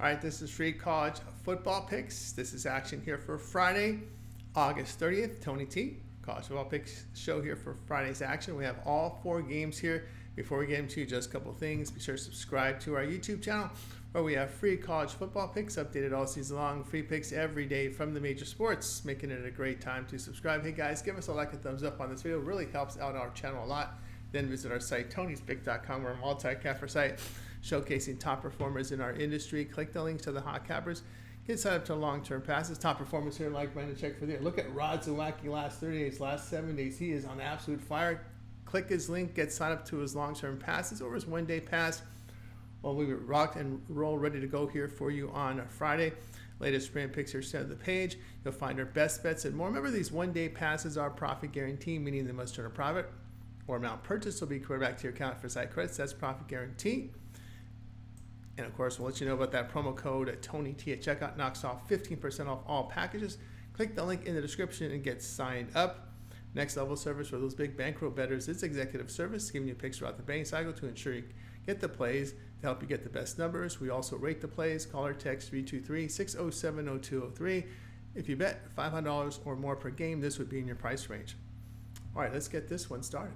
All right, this is free college football picks. This is action here for Friday, August 30th. Tony T, college football picks show here for Friday's action. We have all 4 games here. Before we get into just a couple things, be sure to subscribe to our YouTube channel where we have free college football picks updated all season long, free picks every day from the major sports, making it a great time to subscribe. Hey guys, give us a like and thumbs up on this video. It really helps out our channel a lot. Then visit our site, tonyspick.com. We're a multi-capper site showcasing top performers in our industry. Click the links to the hot cappers. Get signed up to long-term passes. Top performers here like Brandon, check for there. Look at Rod Zawacki last 30 days, last 7 days. He is on absolute fire. Click his link, get signed up to his long-term passes or his one-day pass. Well, we rocked and roll ready to go here for you on Friday. Latest sprint picks here center of the page. You'll find our best bets and more. Remember, these one-day passes are profit guarantee, meaning they must turn a profit or amount purchased will be credited back to your account for site credits. That's profit guarantee. And of course, we'll let you know about that promo code TonyT at checkout. Knocks off 15% off all packages. Click the link in the description and get signed up. Next level service for those big bankroll bettors is executive service, giving you picks throughout the betting cycle to ensure you get the plays to help you get the best numbers. We also rate the plays. Call or text 323-607-0203. If you bet $500 or more per game, this would be in your price range. All right, let's get this one started.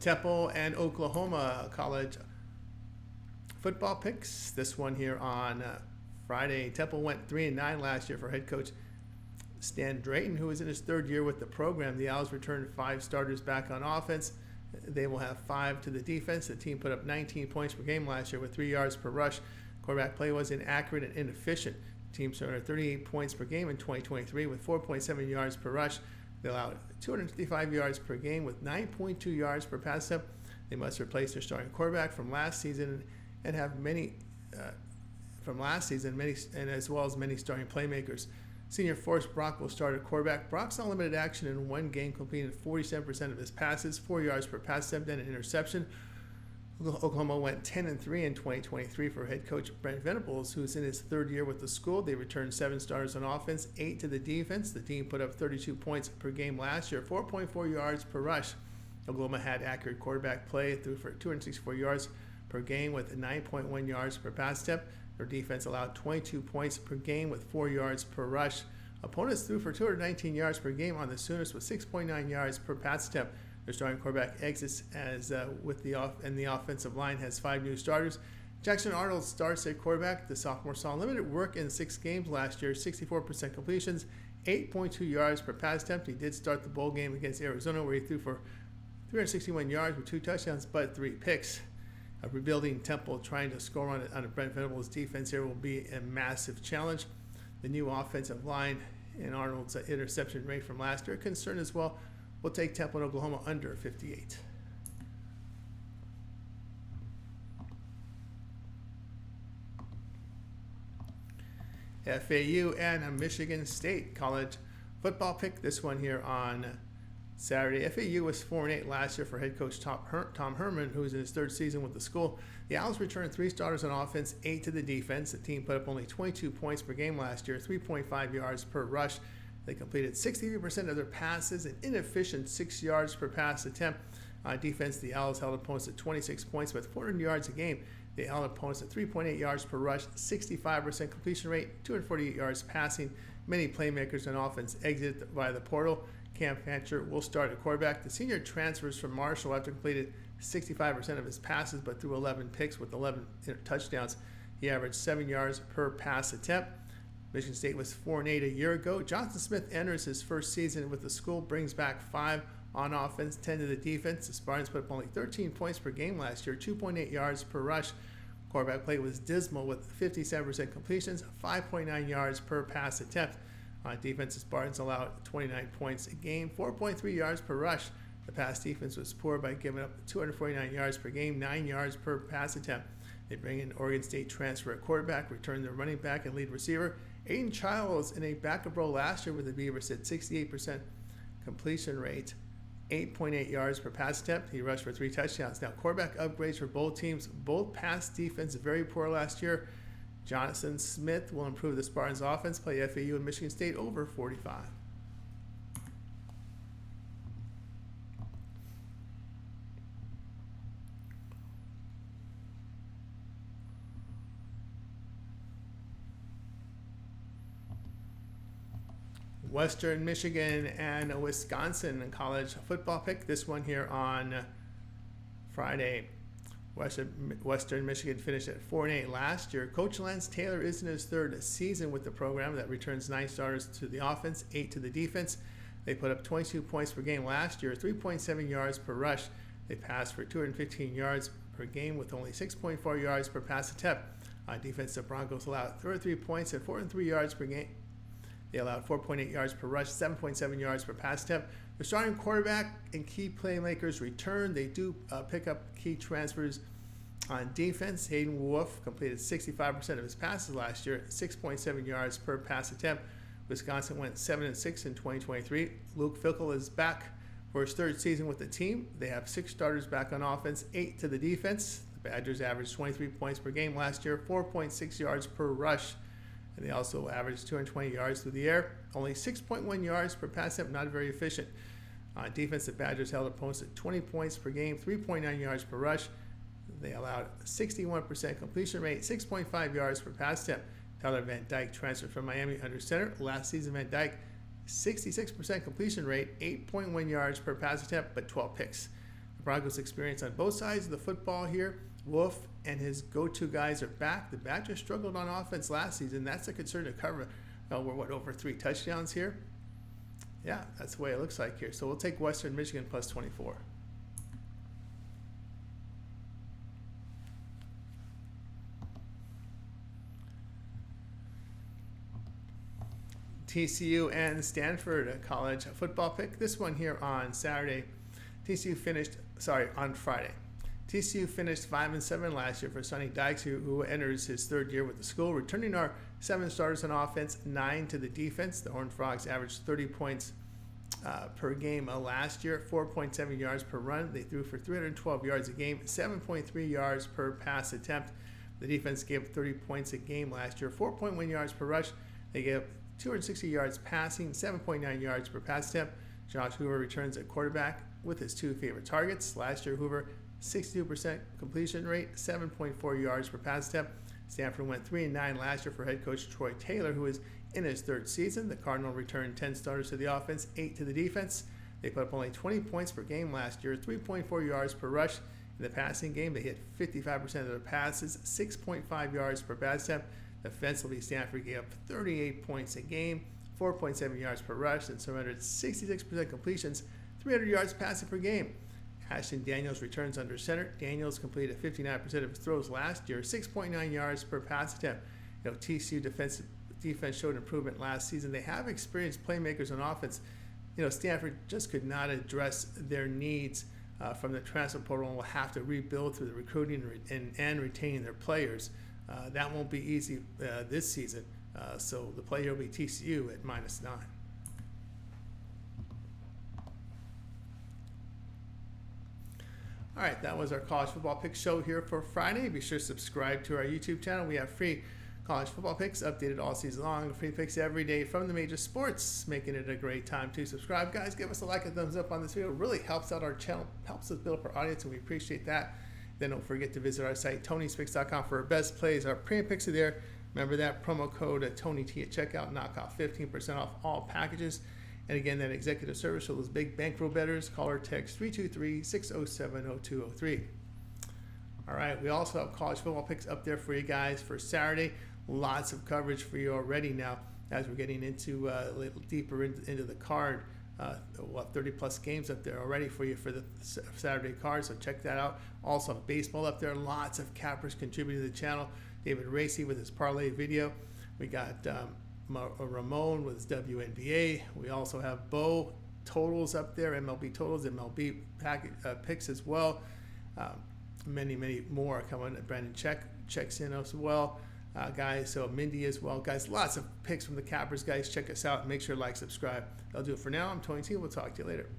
Temple and Oklahoma college football picks. This one here on Friday. Temple went 3-9 last year for head coach Stan Drayton, who is in his 3rd year with the program. The Owls returned 5 starters back on offense. They will have 5 to the defense. The team put up 19 points per game last year with 3 yards per rush. Quarterback play was inaccurate and inefficient. The team started 38 points per game in 2023 with 4.7 yards per rush. They allowed 255 yards per game with 9.2 yards per pass attempt. They must replace their starting quarterback from last season and have many and as well as many starting playmakers. Senior Forrest Brock will start at quarterback. Brock's on limited action in one game, completed 47% of his passes, 4 yards per pass attempt, and an interception. Oklahoma went 10-3 in 2023 for head coach Brent Venables, who's in his 3rd year with the school. They returned 7 starters on offense, 8 to the defense. The team put up 32 points per game last year, 4.4 yards per rush. Oklahoma had accurate quarterback play, threw for 264 yards per game with 9.1 yards per pass attempt. Their defense allowed 22 points per game with 4 yards per rush. Opponents threw for 219 yards per game on the Sooners with 6.9 yards per pass attempt. Their starting quarterback exits as the offensive line has 5 new starters. Jackson Arnold starts at quarterback. The sophomore saw limited work in 6 games last year, 64% completions, 8.2 yards per pass attempt. He did start the bowl game against Arizona where he threw for 361 yards with 2 touchdowns but 3 picks. A rebuilding Temple trying to score on a Brent Venables defense here will be a massive challenge. The new offensive line and Arnold's interception rate from last year, a concern as well. We'll take Temple and Oklahoma under 58. FAU and Michigan State college football pick. This one here on Saturday. FAU was 4-8 last year for head coach Tom Herman, who is in his 3rd season with the school. The Owls returned 3 starters on offense, 8 to the defense. The team put up only 22 points per game last year, 3.5 yards per rush. They completed 63% of their passes, an inefficient 6 yards per pass attempt. On defense, the Owls held opponents at 26 points with 400 yards a game. They held opponents at 3.8 yards per rush, 65% completion rate, 248 yards passing. Many playmakers on offense exited via the portal. Cam Fancher will start at quarterback. The senior transfers from Marshall after completed 65% of his passes but threw 11 picks with 11 touchdowns. He averaged 7 yards per pass attempt. Michigan State was 4-8 a year ago. Johnson Smith enters his 1st season with the school, brings back 5 on offense, 10 to the defense. The Spartans put up only 13 points per game last year, 2.8 yards per rush. Quarterback play was dismal with 57% completions, 5.9 yards per pass attempt. On defense, the Spartans allowed 29 points a game, 4.3 yards per rush. The pass defense was poor by giving up 249 yards per game, 9 yards per pass attempt. They bring in Oregon State transfer at quarterback, return their running back and lead receiver. Aiden Childs in a backup role last year with the Beavers at 68% completion rate, 8.8 yards per pass attempt. He rushed for 3 touchdowns. Now, quarterback upgrades for both teams. Both pass defense very poor last year. Jonathan Smith will improve the Spartans' offense. Play FAU and Michigan State over 45. Western Michigan and Wisconsin in college football pick. This one here on Friday. Western Michigan finished at 4-8 last year. Coach Lance Taylor is in his third season with the program that returns 9 starters to the offense, 8 to the defense. They put up 22 points per game last year, 3.7 yards per rush. They passed for 215 yards per game with only 6.4 yards per pass attempt. On defense, the Broncos allowed 33 points and 403 yards per game. They allowed 4.8 yards per rush, 7.7 yards per pass attempt. The starting quarterback and key playmakers return. They do pick up key transfers on defense. Hayden Wolf completed 65% of his passes last year, 6.7 yards per pass attempt. Wisconsin went 7-6 in 2023. Luke Fickell is back for his third season with the team. They have 6 starters back on offense, 8 to the defense. The Badgers averaged 23 points per game last year, 4.6 yards per rush. And they also averaged 220 yards through the air, only 6.1 yards per pass attempt, not very efficient. On defense, the Badgers held opponents at 20 points per game, 3.9 yards per rush. They allowed 61% completion rate, 6.5 yards per pass attempt. Tyler Van Dyke transferred from Miami under center. Last season, Van Dyke, 66% completion rate, 8.1 yards per pass attempt, but 12 picks. The Broncos' experience on both sides of the football here. Wolf and his go-to guys are back. The Badgers struggled on offense last season. That's a concern to cover. We're over 3 touchdowns here? Yeah, that's the way it looks like here. So we'll take Western Michigan plus 24. TCU and Stanford, a college football pick. This one here on Friday. TCU finished 5-7 last year for Sonny Dykes, who enters his third year with the school. Returning our 7 starters on offense, 9 to the defense. The Horned Frogs averaged 30 points per game last year, 4.7 yards per run. They threw for 312 yards a game, 7.3 yards per pass attempt. The defense gave 30 points a game last year, 4.1 yards per rush. They gave 260 yards passing, 7.9 yards per pass attempt. Josh Hoover returns at quarterback with his 2 favorite targets. Last year, Hoover, 62% completion rate, 7.4 yards per pass attempt. Stanford went 3-9 last year for head coach Troy Taylor, who is in his third season. The Cardinal returned 10 starters to the offense, 8 to the defense. They put up only 20 points per game last year, 3.4 yards per rush. In the passing game, they hit 55% of their passes, 6.5 yards per pass attempt. Defensively, Stanford gave up 38 points a game, 4.7 yards per rush, and surrendered 66% completions, 300 yards passing per game. Ashton Daniels returns under center. Daniels completed 59% of his throws last year, 6.9 yards per pass attempt. TCU defense showed improvement last season. They have experienced playmakers on offense. Stanford just could not address their needs from the transfer portal and will have to rebuild through the recruiting and retaining their players. That won't be easy this season. So the play here will be TCU at -9. All right, that was our college football pick show here for Friday. Be sure to subscribe to our YouTube channel. We have free college football picks updated all season long. Free picks every day from the major sports, making it a great time to subscribe. Guys, give us a like and thumbs up on this video. It really helps out our channel, helps us build up our audience, and we appreciate that. Then don't forget to visit our site, Tony'sPicks.com, for our best plays. Our premium picks are there. Remember that promo code TonyT at checkout, knock off 15% off all packages. And again, that executive service for those big bankroll bettors, call or text 323-607-0203. All right, we also have college football picks up there for you guys for Saturday. Lots of coverage for you already now as we're getting into a little deeper into the card. We'll have 30-plus games up there already for you for the Saturday card, so check that out. Also, baseball up there. Lots of cappers contributing to the channel. David Racy with his parlay video. We got Ramon with his WNBA. We also have Bo totals up there, MLB totals, MLB picks as well. Many more coming. Brandon checks in as well. Guys, so Mindy as well. Guys, lots of picks from the cappers. Guys, check us out. Make sure to like, subscribe. That'll do it for now. I'm Tony T. We'll talk to you later.